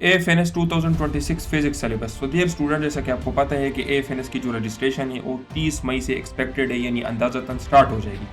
AFNS 2026 physics syllabus. तो dear student, जैसा कि आपको पता है कि AFNS की जो रजिस्ट्रेशन है वो 30 मई से एक्सपेक्टेड है, यानी अंदाज़तन स्टार्ट हो जाएगी।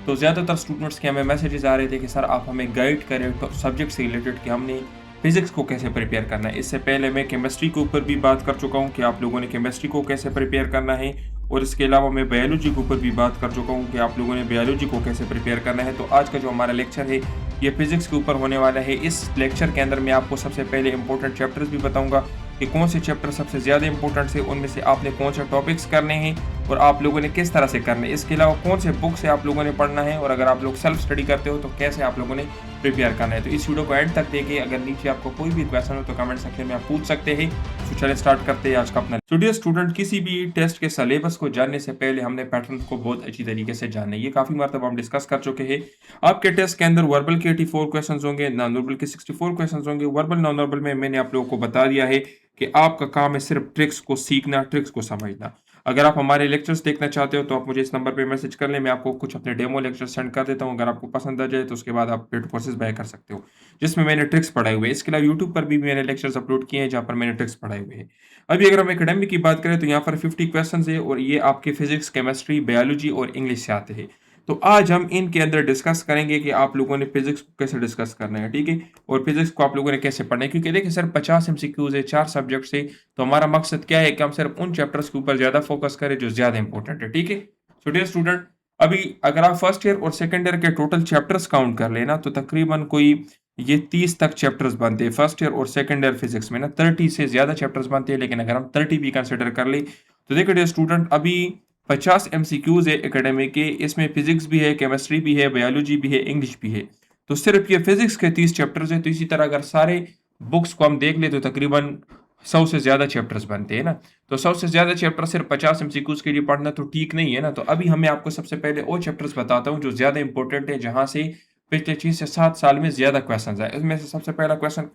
तो ज़्यादातर स्टूडेंट्स के हमें मैसेजेस आ रहे थे कि सर आप हमें गाइड करें तो सब्जेक्ट से रिलेटेड कि हमने फिजिक्स को कैसे प्रिपेयर करना है। इससे पहले मैं केमिस्ट्री के ऊपर भी बात कर चुका हूँ कि आप लोगों ने केमिस्ट्री को कैसे प्रिपेयर करना है, और इसके अलावा मैं बायोलॉजी के ऊपर भी बात कर चुका हूँ कि आप लोगों ने बायोलॉजी को कैसे प्रिपेयर करना है। तो आज का जो हमारा लेक्चर है ये फिजिक्स के ऊपर होने वाला है। इस लेक्चर के अंदर मैं आपको सबसे पहले इंपॉर्टेंट चैप्टर्स भी बताऊंगा कि कौन से चैप्टर सबसे ज़्यादा इंपॉर्टेंट है, उनमें से आपने कौन से टॉपिक्स करने हैं और आप लोगों ने किस तरह से करने हैं। इसके अलावा कौन से बुक से आप लोगों ने पढ़ना है, और अगर आप लोग सेल्फ स्टडी करते हो तो कैसे आप लोगों ने प्रिपेयर करना है। तो इस वीडियो को एंड तक देखिए। अगर नीचे आपको कोई भी क्वेश्चन हो तो कमेंट सेक्शन में आप पूछ सकते हैं। तो चलिए स्टार्ट करते हैं आज का अपना स्टूडियो। स्टूडेंट, किसी भी टेस्ट के सिलेबस को जानने से पहले हमने पैटर्न को बहुत अच्छी तरीके से जानना है। ये काफ़ी मरतबा हम डिस्कस कर चुके हैं। आपके टेस्ट के अंदर वर्बल के 84 क्वेश्चन होंगे, नॉन वर्बल के 64 क्वेश्चन होंगे। वर्बल नॉन वर्बल में मैंने आप लोगों को बता दिया है कि आपका काम है सिर्फ ट्रिक्स को सीखना, ट्रिक्स को समझना। अगर आप हमारे लेक्चर्स देखना चाहते हो तो आप मुझे इस नंबर पे मैसेज कर लें, मैं आपको कुछ अपने डेमो लेक्चर सेंड कर देता हूँ। अगर आपको पसंद आ जाए तो उसके बाद आप पेड कोर्सेज बाय कर सकते हो जिसमें मैंने ट्रिक्स पढ़ाए हुए हैं। इसके अलावा यूट्यूब पर भी मैंने लेक्चर्स अपलोड किए हैं जहाँ पर मैंने ट्रिक्स पढ़ाए हुए हैं। अभी अगर हम एकेडमिक की बात करें तो यहाँ पर 50 क्वेश्चन है, और ये आपके फिजिक्स, केमिस्ट्री, बायोलॉजी और इंग्लिश से आते हैं। तो आज हम इनके अंदर डिस्कस करेंगे कि आप लोगों ने फिजिक्स को कैसे डिस्कस करना है, ठीक है, और फिजिक्स को आप लोगों ने कैसे पढ़ना है। क्योंकि देखिए सर 50 एमसीक्यूज है, 4 सब्जेक्ट से, तो हमारा मकसद क्या है कि हम सिर्फ उन चैप्टर्स के ऊपर ज्यादा फोकस करें जो ज्यादा इंपॉर्टेंट है, ठीक है। सो डियर स्टूडेंट, अभी अगर आप फर्स्ट ईयर और सेकंड ईयर के टोटल चैप्टर्स काउंट कर लेना तो तकरीबन कोई ये 30 तक चैप्टर्स बनते हैं फर्स्ट ईयर और सेकंड ईयर फिजिक्स में ना। 30 से ज्यादा चैप्टर्स बनते हैं, लेकिन अगर हम 30 भी कंसिडर कर ले तो देखिए डियर स्टूडेंट, अभी 50 एमसीक्यूज है एकेडमिक के। इसमें फिजिक्स भी है, केमिस्ट्री भी है, बायोलॉजी भी है, इंग्लिश भी है। तो सिर्फ ये फिजिक्स के 30 चैप्टर्स है। तो इसी तरह अगर सारे बुक्स को हम देख ले तो तकरीबन 100 से ज्यादा चैप्टर्स बनते हैं ना। तो 100 से ज्यादा चैप्टर सिर्फ 50 एमसीक्यूज के लिए पढ़ना तो ठीक नहीं है ना। तो अभी हमें आपको सबसे पहले वो चैप्टर्स बताता हूँ जो ज्यादा इंपॉर्टेंट है, जहां से पिछले 6 से 7 साल में ज्यादा क्वेश्चन आए। इसमें से सबसे पहला क्वेश्चन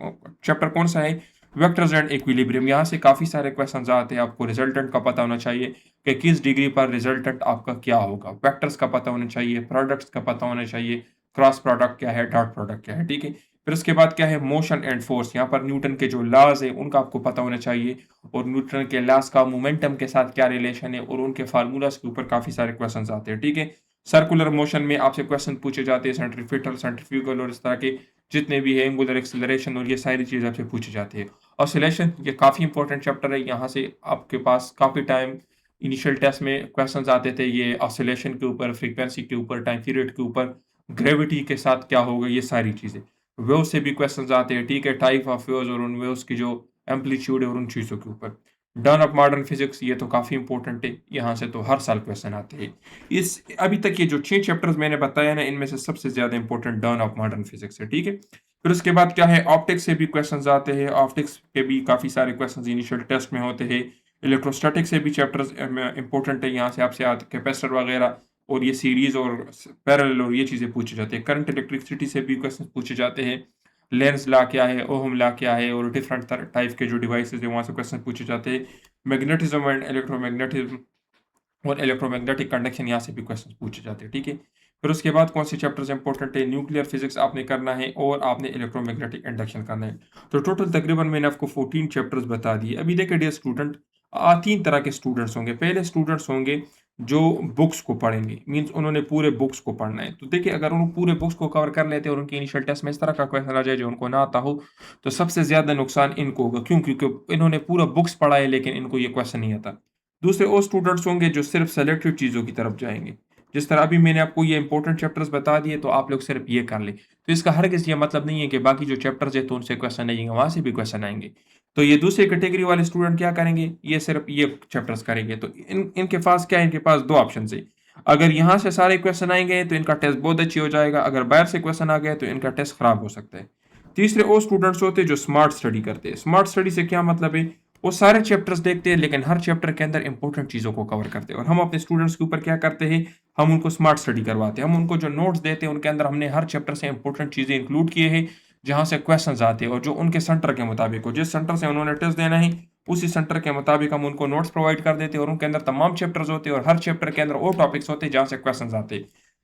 चैप्टर कौन सा है? Vectors and equilibrium. यहाँ से काफी सारे क्वेश्चन आते हैं। आपको रिजल्टेंट का पता होना चाहिए कि किस डिग्री पर रिजल्टेंट आपका क्या होगा। वेक्टर्स का पता होना चाहिए, प्रोडक्ट्स का पता होना चाहिए, क्रॉस प्रोडक्ट क्या है, डॉट प्रोडक्ट क्या है, ठीक है। फिर उसके बाद क्या है? Motion and force. यहाँ पर न्यूटन के जो लॉज है उनका आपको पता होना चाहिए, और न्यूटन के लॉज का मोमेंटम के साथ क्या रिलेशन है, और उनके फार्मूलाज के ऊपर काफी सारे क्वेश्चन आते हैं, ठीक है। सर्कुलर मोशन में आपसे क्वेश्चन पूछे जाते हैं, सेंट्रीफ्यूगल, सेंट्रीफ्यूगल और इस तरह के जितने भी है, एंगुलर एक्सेलरेशन, और ये सारी चीजें आपसे पूछी जाती है। ऑसिलेशन, ये काफी इंपॉर्टेंट चैप्टर है। यहाँ से आपके पास काफी टाइम इनिशियल टेस्ट में क्वेश्चंस आते थे ये ऑसिलेशन के ऊपर, फ्रीक्वेंसी के ऊपर, टाइम पीरियड के ऊपर, ग्रेविटी के साथ क्या होगा, ये सारी चीजें। वेव से भी क्वेश्चंस आते हैं, ठीक है, टाइप ऑफ वेव्स और उन वेव्स की जो एम्पलीट्यूड है और उन चीजों के ऊपर। डन ऑफ मॉडर्न फिजिक्स, ये तो काफी इंपॉर्टेंट है, यहाँ से तो हर साल क्वेश्चन आते हैं। इस अभी तक ये जो 6 चैप्टर्स मैंने बताया ना, इनमें से सबसे ज्यादा important done of modern physics है, ठीक है। फिर उसके बाद क्या है? ऑप्टिक्स से भी क्वेश्चंस आते हैं। ऑप्टिक्स के भी काफी सारे क्वेश्चंस इनिशियल टेस्ट में होते हैं। इलेक्ट्रोस्टैटिक से भी चैप्टर्स इंपॉर्टेंट है, यहाँ से आपसे आते कैपेसिटर वगैरह, और ये सीरीज और पैरेलल और ये चीजें पूछी जाती है। करंट इलेक्ट्रिसिटी से भी क्वेश्चन पूछे जाते हैं। लेंस लॉ क्या है, ओहम लॉ क्या है, और डिफरेंट टाइप के जो डिवाइसेज है वहां से क्वेश्चन पूछे जाते हैं। मैग्नेटिज्म एंड इलेक्ट्रोमैग्नेटिज्म और इलेक्ट्रोमैग्नेटिक कंडक्शन, यहाँ से भी क्वेश्चन पूछे जाते हैं, ठीक है। फिर उसके बाद कौन से चैप्टर्स इंपॉर्टेंट है? न्यूक्लियर फिजिक्स आपने करना है, और आपने इलेक्ट्रोमैग्नेटिक इंडक्शन करना है। तो टोटल तकरीबन मैंने आपको 14 चैप्टर्स बता दिए। अभी देखिए डियर स्टूडेंट, 3 तरह के स्टूडेंट्स होंगे। पहले स्टूडेंट्स होंगे जो बुक्स को पढ़ेंगे, मींस उन्होंने पूरे बुक्स को पढ़ना है। तो देखिए अगर उन्होंने पूरे बुक्स को कवर कर लेते हैं और उनके इनिशियल टेस्ट में इस तरह का क्वेश्चन आ जाए जो उनको ना आता हो, तो सबसे ज्यादा नुकसान इनको होगा। क्यों? क्योंकि इन्होंने पूरा बुक्स पढ़ा है लेकिन इनको ये क्वेश्चन नहीं आता। दूसरे वो स्टूडेंट्स होंगे जो सिर्फ सेलेक्टेड चीज़ों की तरफ जाएंगे। जिस तरह अभी मैंने आपको ये इंपॉर्टेंट चैप्टर्स बता दिए, तो आप लोग सिर्फ ये कर ले। तो इसका हरगिज़ ये मतलब नहीं है कि बाकी जो चैप्टर्स है तो उनसे क्वेश्चन नहीं आएंगे, वहां से भी क्वेश्चन आएंगे। तो ये दूसरी कैटेगरी वाले स्टूडेंट क्या करेंगे? ये सिर्फ ये चैप्टर्स करेंगे। तो इनके पास क्या है? इनके पास 2 ऑप्शन है। अगर यहाँ से सारे क्वेश्चन आएंगे तो इनका टेस्ट बहुत अच्छी हो जाएगा। अगर बाहर से क्वेश्चन आ गए तो इनका टेस्ट खराब हो सकता है। तीसरे वो स्टूडेंट्स होते हैं जो स्मार्ट स्टडी करते हैं। स्मार्ट स्टडी से क्या मतलब है? वो सारे चैप्टर्स देखते हैं लेकिन हर चैप्टर के अंदर इंपॉर्टेंट चीजों को कवर करते हैं। और हम अपने स्टूडेंट्स के ऊपर क्या करते हैं? हम उनको स्मार्ट स्टडी करवाते हैं। हम उनको जो नोट्स देते हैं उनके अंदर हमने हर चैप्टर से इंपॉर्टेंट चीजें इंक्लूड किए हैं, जहां से क्वेश्चन आते हैं और जो उनके सेंटर के मुताबिक हो। जिस सेंटर से उन्होंने टेस्ट देना है उसी सेंटर के मुताबिक हम उनको नोट्स प्रोवाइड कर देते हैं, और उनके अंदर तमाम चैप्टर्स होते हैं और हर चैप्टर के अंदर वो टॉपिक्स होते हैं जहां से क्वेश्चन आते हैं।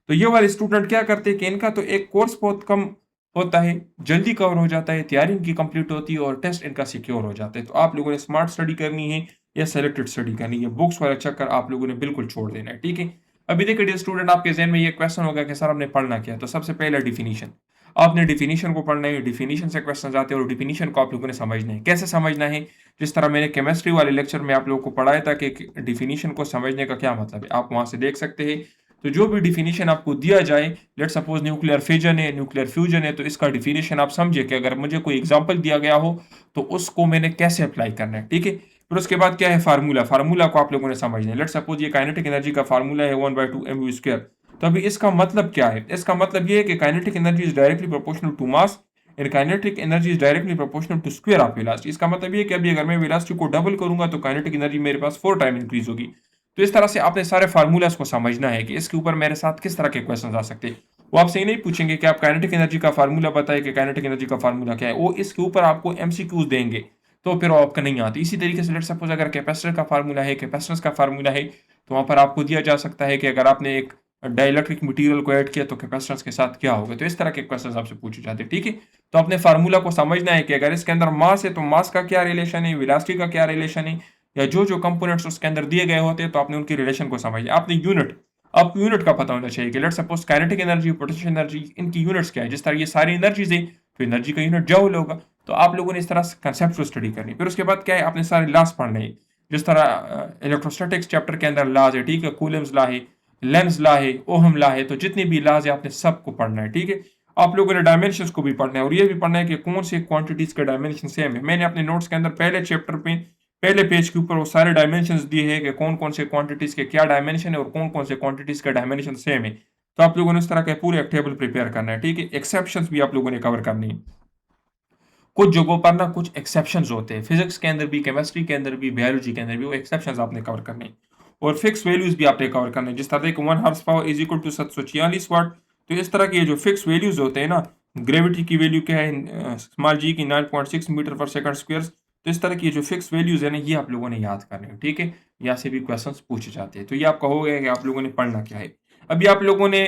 तो ये वाले स्टूडेंट क्या करते हैं कि इनका तो एक कोर्स बहुत कम होता है, जल्दी कवर हो जाता है, तैयारी इनकी कंप्लीट होती है और टेस्ट इनका सिक्योर हो जाता है। तो आप लोगों ने स्मार्ट स्टडी करनी है या सेलेक्टेड स्टडी करनी है, बुक्स वाला चक्कर आप लोगों ने बिल्कुल छोड़ देना है, ठीक है? अभी देखिए डियर स्टूडेंट, आपके ज़हन में ये क्वेश्चन होगा कि सर हमने पढ़ना क्या है? तो सबसे पहले डेफिनिशन। आपने डेफिनिशन को पढ़ना है, डेफिनिशन से क्वेश्चन आते हैं और डेफिनिशन को आप लोगों ने समझना है। कैसे समझना है? जिस तरह मैंने केमिस्ट्री वाले लेक्चर में आप लोगों को पढ़ाया था कि डेफिनिशन को समझने का क्या मतलब है, आप वहाँ से देख सकते हैं। तो जो भी डेफिनिशन आपको दिया जाए, लेट्स सपोज न्यूक्लियर फिजन है, न्यूक्लियर फ्यूजन है, तो इसका डेफिनिशन आप समझिए कि अगर मुझे कोई एग्जांपल दिया गया हो तो उसको मैंने कैसे अप्लाई करना है, ठीक है? फिर उसके बाद क्या है फार्मूला, फार्मूला को आप लोगों ने समझना है। लेट्स सपोज ये काइनेटिक एनर्जी का फार्मूला है 1/2 mv स्क्वायर। तो अभी इसका मतलब क्या है? इसका मतलब ये है कि kinetic energy is directly proportional to mass and kinetic energy is directly proportional to square of velocity. इसका मतलब ये है कि अभी अगर मैं वेलोसिटी को डबल करूंगा तो काइनेटिक एनर्जी मेरे पास 4 टाइम इंक्रीज होगी। तो इस तरह से आपने सारे फार्मूलाज को समझना है कि इसके ऊपर मेरे साथ किस तरह के क्वेश्चन आ सकते हैं। वो आपसे ये नहीं पूछेंगे कि आप काइनेटिक एनर्जी का फार्मूला बताएं कि काइनेटिक एनर्जी का फार्मूला क्या है, वो इसके ऊपर आपको एमसीक्यूज देंगे, तो फिर वो आपका नहीं आती। इसी तरीके से लेट सपोज अगर कैपेसिटर का फार्मूला है, कैपेसिटेंस का फार्मूला है, तो वहां पर आपको दिया जा सकता है कि अगर आपने एक डाइलेक्ट्रिक मटेरियल को ऐड किया तो कैपेसिटेंस के साथ क्या होगा। तो इस तरह के क्वेश्चन आपसे पूछे जाते हैं, ठीक है? तो अपने फार्मूला को समझना है कि अगर इसके अंदर मास है तो मास का क्या रिलेशन है, वेलोसिटी का क्या रिलेशन है, या जो जो कंपोनेंट्स उसके अंदर दिए गए होते हैं तो आपने उनकी रिलेशन को समझना। आपने यूनिट, आपको यूनिट का पता होना चाहिए कि let suppose kinetic energy, potential energy, इनकी यूनिट्स क्या है। जिस तरह ये सारी एनर्जीज है तो एनर्जी का यूनिट जूल होगा। तो आप लोगों ने इस तरह से कंसेप्ट को स्टडी करनी। फिर उसके बाद क्या है, आपने सारे लॉज पढ़ने हैं। जिस तरह इलेक्ट्रोस्टैटिक्स चैप्टर के अंदर लॉज है, ठीक है, कूलम्स लॉ है, लेंज लॉ है, ओहम लॉ है, तो जितने भी लॉज है आपने सबको पढ़ना है, ठीक है? आप लोगों ने डायमेंशंस को भी पढ़ना है और ये भी पढ़ना है कि कौन से क्वांटिटीज के डायमेंशन सेम है। मैंने अपने नोट्स के अंदर पहले चैप्टर पे पहले पेज के ऊपर वो सारे डायमेंशंस दिए हैं कि कौन कौन से क्वांटिटीज के क्या डायमेंशन है और कौन कौन से क्वांटिटीज का डायमेंशन सेम है। तो आप लोगों ने इस तरह के पूरे एक टेबल प्रिपेयर करना है, ठीक है? एक्सेप्शंस भी आप लोगों ने कवर करनी है। कुछ जगहों पर ना कुछ एक्सेप्शंस होते हैं, फिजिक्स के अंदर भी, केमिस्ट्री के अंदर भी, बायोलॉजी के अंदर भी, वो एक्सेप्शंस आपने कवर करने हैं। और फिक्स वैल्यूज भी आपने कवर करने हैं। जिस तरह के 1 horse power is equal to 746 watt. तो इस तरह के ये जो फिक्स वैल्यूज होते हैं ना, ग्रेविटी की वैल्यू क्या है, स्मॉल जी की 9.6 मीटर पर सेकंड स्क्वायर। तो इस तरह की जो फिक्स वैल्यूज है ना, ये आप लोगों ने याद करने हैं, ठीक है? यहाँ से भी क्वेश्चन पूछे जाते हैं। तो ये आपका हो गया कि आप लोगों ने पढ़ना क्या है। अभी आप लोगों ने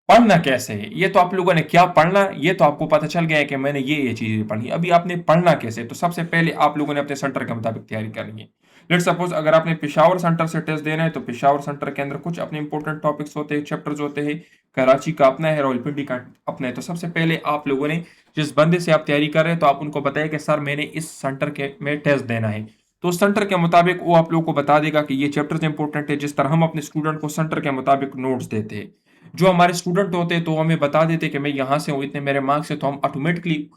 पढ़ना कैसे है, ये तो आप लोगों ने क्या पढ़ना, ये तो आपको पता चल गया है कि मैंने ये चीजें पढ़ी। अभी आपने पढ़ना कैसे, तो सबसे पहले आप लोगों ने अपने सेंटर के मुताबिक तैयारी करनी है। लेट सपोज अगर आपने पेशावर सेंटर से टेस्ट देना है तो पेशावर सेंटर के अंदर कुछ अपने इंपॉर्टेंट टॉपिक्स होते हैं, चैप्टर्स होते हैं। कराची का अपना है, रावलपिंडी का अपना है। तो सबसे पहले आप लोगों ने जिस बंदे से आप तैयारी कर रहे हैं तो आप उनको बताइए कि सर मैंने इस सेंटर के में टेस्ट देना है। तो उस सेंटर के मुताबिक वो आप लोगों को बता देगा कि ये चैप्टर्स इंपॉर्टेंट है। जिस तरह हम अपने स्टूडेंट को सेंटर के मुताबिक नोट्स देते हैं, जो हमारे स्टूडेंट होते हैं तो हमें बता देते कि मैं यहाँ से हूँ, इतने मेरे मार्क्स है, तो हम ऑटोमेटिकली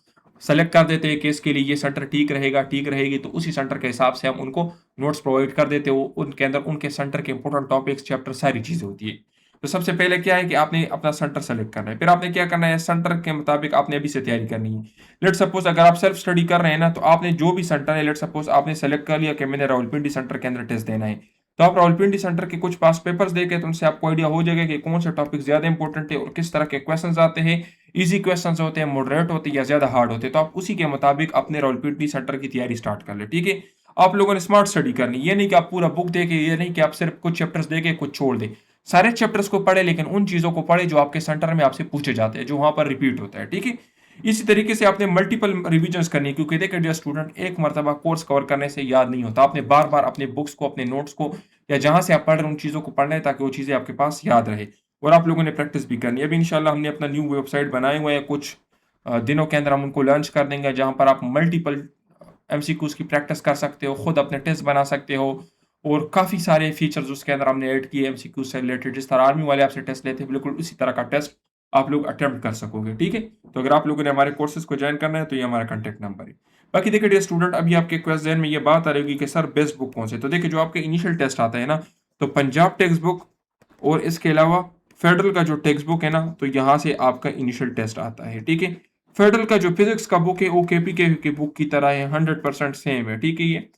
सेलेक्ट कर देते हैं कि इसके लिए ये सेंटर ठीक रहेगा, ठीक रहेगी। तो उसी सेंटर के हिसाब से हम उनको नोट्स प्रोवाइड कर देते हो। उनके अंदर उनके सेंटर के इंपॉर्टेंट टॉपिक्स, चैप्टर, सारी चीजें होती है। तो सबसे पहले क्या है कि आपने अपना सेंटर सेलेक्ट करना है। फिर आपने क्या करना है, सेंटर के मुताबिक आपने अभी से तैयारी करनी है। लेट सपोज अगर आप सेल्फ स्टडी कर रहे हैं ना, तो आपने जो भी सेंटर है, लेट सपोज आपने सेलेक्ट कर लिया कि मैंने रावलपिंडी सेंटर के अंदर टेस्ट देना है। तो आप रावलपिंडी सेंटर के कुछ पास पेपर्स देखे तो उनसे आपको आइडिया हो जाएगा कि कौन से टॉपिक ज्यादा इंपॉर्टेंट है और किस तरह के क्वेश्चंस आते हैं। इजी क्वेश्चंस होते हैं, मॉडरेट होते हैं या ज्यादा हार्ड होते हैं। तो आप उसी के मुताबिक अपने रावलपिंडी सेंटर की तैयारी स्टार्ट कर ले, ठीक है? आप लोगों ने स्मार्ट स्टडी करनी, ये नहीं कि आप पूरा बुक देके, ये नहीं कि आप सिर्फ कुछ चैप्टर्स देके कुछ छोड़ दे। सारे चैप्टर्स को पढ़े लेकिन उन चीजों को पढ़े जो आपके सेंटर में आपसे पूछे जाते हैं, जो वहां पर रिपीट होता है, ठीक है? इसी तरीके से आपने मल्टीपल रिविजन्स करनी है, क्योंकि देखिए जो स्टूडेंट एक मरतबा कोर्स कवर करने से याद नहीं होता। आपने बार बार अपने बुक्स को, अपने नोट्स को, या जहां से आप पढ़ रहे हैं उन चीजों को पढ़ना है ताकि वो चीजें आपके पास याद रहे। और आप लोगों ने प्रैक्टिस भी करनी है। अभी इंशाल्लाह हमने अपना न्यू वेबसाइट बनाए हुए हैं, कुछ दिनों के अंदर हम उनको लॉन्च कर देंगे, जहां पर आप मल्टीपल एमसीक्यूज की प्रैक्टिस कर सकते हो, खुद अपने टेस्ट बना सकते हो। और काफ़ी सारे फीचर्स उसके अंदर हमने ऐड किए एमसीक्यू से रिलेटेड। जिस तरह आर्मी वाले आपसे टेस्ट लेते हैं, बिल्कुल उसी तरह का टेस्ट आप लोग अटेम्प्ट कर सकोगे, ठीक है? तो अगर आप लोगों ने हमारे कोर्सेज को ज्वाइन करना है तो ये हमारा कॉन्टैक्ट नंबर है। बाकी देखिए डियर स्टूडेंट, अभी आपके क्वेश्चन में ये बात आ रही होगी कि सर बेस्ट बुक कौन से। तो देखिए जो आपके इनिशियल टेस्ट आता है ना, तो पंजाब टेक्स्ट बुक और इसके अलावा फेडरल का जो टेक्स्ट बुक है ना, तो यहाँ से आपका इनिशियल टेस्ट आता है, ठीक है? फेडरल का जो फिजिक्स का बुक है वो केपीके की बुक की तरह है, 100% सेम है, ठीक है? ये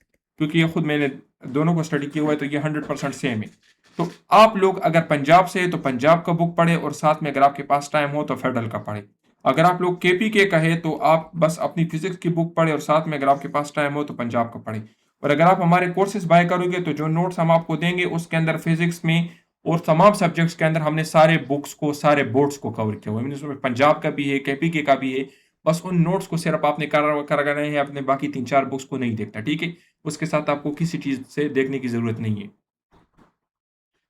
क्योंकि ये खुद मैंने दोनों को स्टडी किया हुआ है, तो ये 100% सेम है। तो आप लोग अगर पंजाब से है तो पंजाब का बुक पढ़े, और साथ में अगर आपके पास टाइम हो तो फेडरल का पढ़े। अगर आप लोग केपीके का है तो आप बस अपनी फिजिक्स की बुक पढ़े, और साथ में अगर आपके पास टाइम हो तो पंजाब का पढ़े। और अगर आप हमारे कोर्सेज बाय करोगे तो जो नोट्स हम आपको देंगे उसके अंदर फिजिक्स में और तमाम सब्जेक्ट्स के अंदर हमने सारे बुक्स को, सारे बोर्ड्स को कवर किया हुआ है। मीन्स उसमें पंजाब का भी है, केपीके का भी है। बस उन नोट्स को सिर्फ आपने करना है, आपने बाकी 3-4 बुक्स को नहीं देखना, ठीक है? उसके साथ आपको किसी चीज़ से देखने की ज़रूरत नहीं है।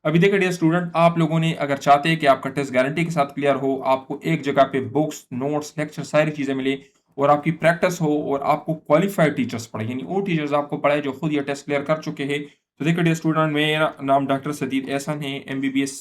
अभी देखिए डियर स्टूडेंट, आप लोगों ने अगर चाहते हैं कि आपका टेस्ट गारंटी के साथ क्लियर हो, आपको एक जगह पे बुक्स, नोट्स, लेक्चर सारी चीज़ें मिले और आपकी प्रैक्टिस हो और आपको क्वालिफाइड टीचर्स पढ़ाएँ, यानी वो टीचर्स आपको पढ़ाएँ जो खुद ये टेस्ट क्लियर कर चुके हैं। तो देखिए डियर स्टूडेंट, मेरा नाम डॉक्टर सदीद एहसन है, एमबीबीएस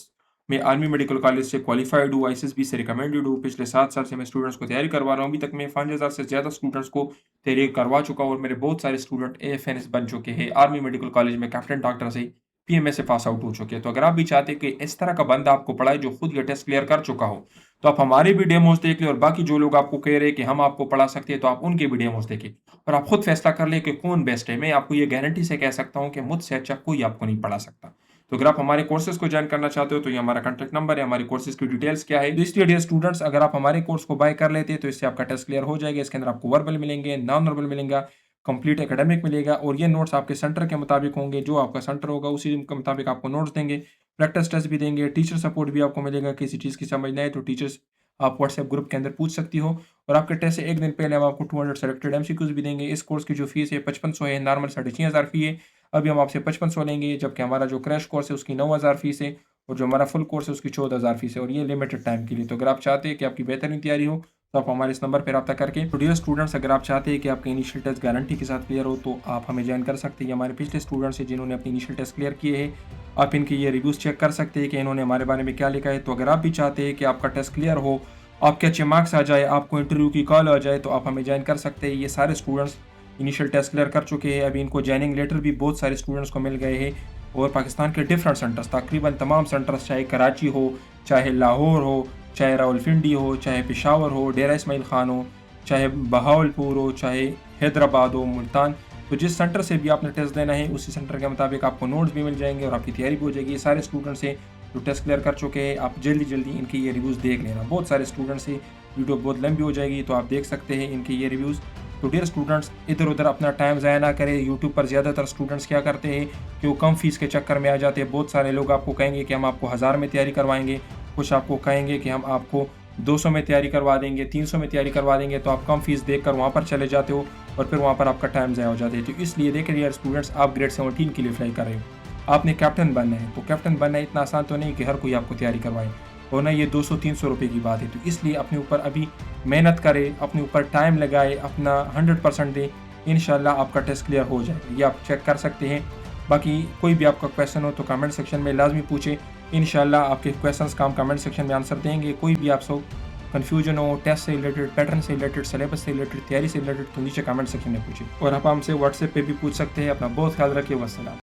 में आर्मी मेडिकल कॉलेज से क्वालिफाइड हूँ, आईएसएसबी से रिकमेंडेड हूँ। पिछले 7 साल से मैं स्टूडेंट्स को तैयारी करवा रहा हूँ। अभी तक मैं 5000 से ज़्यादा स्टूडेंट्स को तैयारी करवा चुका हूँ और मेरे बहुत सारे स्टूडेंट एएफएनएस बन चुके हैं। आर्मी मेडिकल कॉलेज में कैप्टन डॉक्टर से पीएमएस से पास आउट हो चुके हैं। तो अगर आप भी चाहते हैं कि इस तरह का बंदा आपको पढ़ाए जो खुद ये टेस्ट क्लियर कर चुका हो, तो आप हमारे भी डेमोस देख लें और बाकी जो लोग आपको कह रहे हैं कि हम आपको पढ़ा सकते हैं, तो आप उनके भी डेमोस देखें और आप खुद फैसला कर लें कि कौन बेस्ट है। मैं आपको ये गारंटी से कह सकता हूँ कि मुझसे अच्छा कोई आपको नहीं पढ़ा सकता। तो अगर आप हमारे कोर्सेज को ज्वाइन करना चाहते हो, तो ये हमारा कॉन्टैक्ट नंबर है, हमारी कोर्सेज की डिटेल्स क्या है। तो इसलिए डियर स्टूडेंट्स, अगर आप हमारे कोर्स को बाय कर लेते हैं, तो इससे आपका टेस्ट क्लियर हो जाएगा। इसके अंदर आपको वर्बल मिलेंगे, नॉन वर्बल मिलेगा, कंप्लीट एकेडमिक मिलेगा और ये नोट्स आपके सेंटर के मुताबिक होंगे। जो आपका सेंटर होगा उसी के मुताबिक आपको नोट्स देंगे, प्रैक्टिस टेस्ट भी देंगे, टीचर सपोर्ट भी आपको मिलेगा। किसी चीज़ की समझ ना आए तो टीचर्स आप व्हाट्सएप ग्रुप के अंदर पूछ सकती हो। और आपके टेस्ट से एक दिन पहले हम आपको 200 सेलेक्टेड एमसीक्यूज भी देंगे। इस कोर्स की जो फीस है 5500 है, नॉर्मल 6500 फी है। अभी हम आपसे 5500 लेंगे, जबकि हमारा जो क्रैश कोर्स है उसकी 9000 फीस है और जो हमारा फुल कोर्स है उसकी 14000 फीस है और ये लिमिटेड टाइम के लिए। तो अगर आप चाहते हैं कि आपकी बेहतरीन तैयारी हो, तो आप हमारे इस नंबर पर रब्ता करके। तो डियर स्टूडेंट्स, अगर आप चाहते हैं कि आपके इनिशियल टेस्ट गारंटी के साथ क्लियर हो, तो आप हमें ज्वाइन कर सकते हैं। हमारे पिछले स्टूडेंट्स हैं जिन्होंने अपने इनिशियल टेस्ट क्लियर किए हैं, आप इनके ये रिव्यूज़ चेक कर सकते हैं कि इन्होंने हमारे बारे में क्या लिखा है। तो अगर आप भी चाहते हैं कि आपका टेस्ट क्लियर हो, आपके अच्छे मार्क्स आ जाए, आपको इंटरव्यू की कॉल आ जाए, तो आप हमें ज्वाइन कर सकते हैं। ये सारे स्टूडेंट्स इनिशियल टेस्ट क्लियर कर चुके हैं। अभी इनको ज्वाइनिंग लेटर भी बहुत सारे स्टूडेंट्स को मिल गए हैं और पाकिस्तान के डिफरेंट सेंटर्स, तकरीबन तमाम सेंटर्स, चाहे कराची हो, चाहे लाहौर हो, चाहे रावलपिंडी हो, चाहे पेशावर हो, डेरा इस्माइल खान हो, चाहे बहावलपुर हो, चाहे हैदराबाद हो, मुल्तान, तो जिस सेंटर से भी आपने टेस्ट देना है उसी सेंटर के मुताबिक आपको नोट्स भी मिल जाएंगे और आपकी तैयारी भी हो जाएगी। ये सारे स्टूडेंट्स हैं जो टेस्ट क्लियर कर चुके हैं। आप जल्दी जल्दी इनके ये रिव्यूज़ देख लेना। बहुत सारे स्टूडेंट्स हैं, वीडियो बहुत लंबी हो जाएगी तो आप देख सकते हैं इनके ये रिव्यूज़। तो डियर स्टूडेंट्स, इधर उधर अपना टाइम ज़ाया ना करें। यूट्यूब पर ज़्यादातर स्टूडेंट्स क्या करते हैं कि वो कम फीस के चक्कर में आ जाते हैं। बहुत सारे लोग आपको कहेंगे कि हम आपको 1000 में तैयारी करवाएंगे, कुछ आपको कहेंगे कि हम आपको 200 में तैयारी करवा देंगे, 300 में तैयारी करवा देंगे। तो आप कम फीस देखकर वहाँ पर चले जाते हो और फिर वहाँ पर आपका टाइम ज़ाया हो जाता है। तो इसलिए देखिए डियर स्टूडेंट्स, आप ग्रेड 17 के लिए अप्लाई कर रहे हो, आपने कैप्टन बनना है। तो कैप्टन बनना इतना आसान तो नहीं कि हर कोई आपको तैयारी करवाए और ना ये 200-300 रुपये की बात है। तो इसलिए अपने ऊपर अभी मेहनत करें, अपने ऊपर टाइम लगाए, अपना 100% दें, इंशाल्लाह आपका टेस्ट क्लियर हो जाएगा। ये आप चेक कर सकते हैं। बाकी कोई भी आपका क्वेश्चन हो तो कमेंट सेक्शन में लाजमी पूछें, इंशाल्लाह आपके क्वेश्चंस का हम कमेंट सेक्शन में आंसर देंगे। कोई भी आपको कन्फ्यूजन हो टेस्ट से रिलेटेड, पैटर्न से रिलेटेड, सिलेबस से रिलेटेड, तैयारी से रिलेटेड, तो नीचे कमेंट सेक्शन में पूछें और आप हमसे व्हाट्सएप पे भी पूछ सकते हैं। अपना बहुत ख्याल रखिए। वस्सलाम।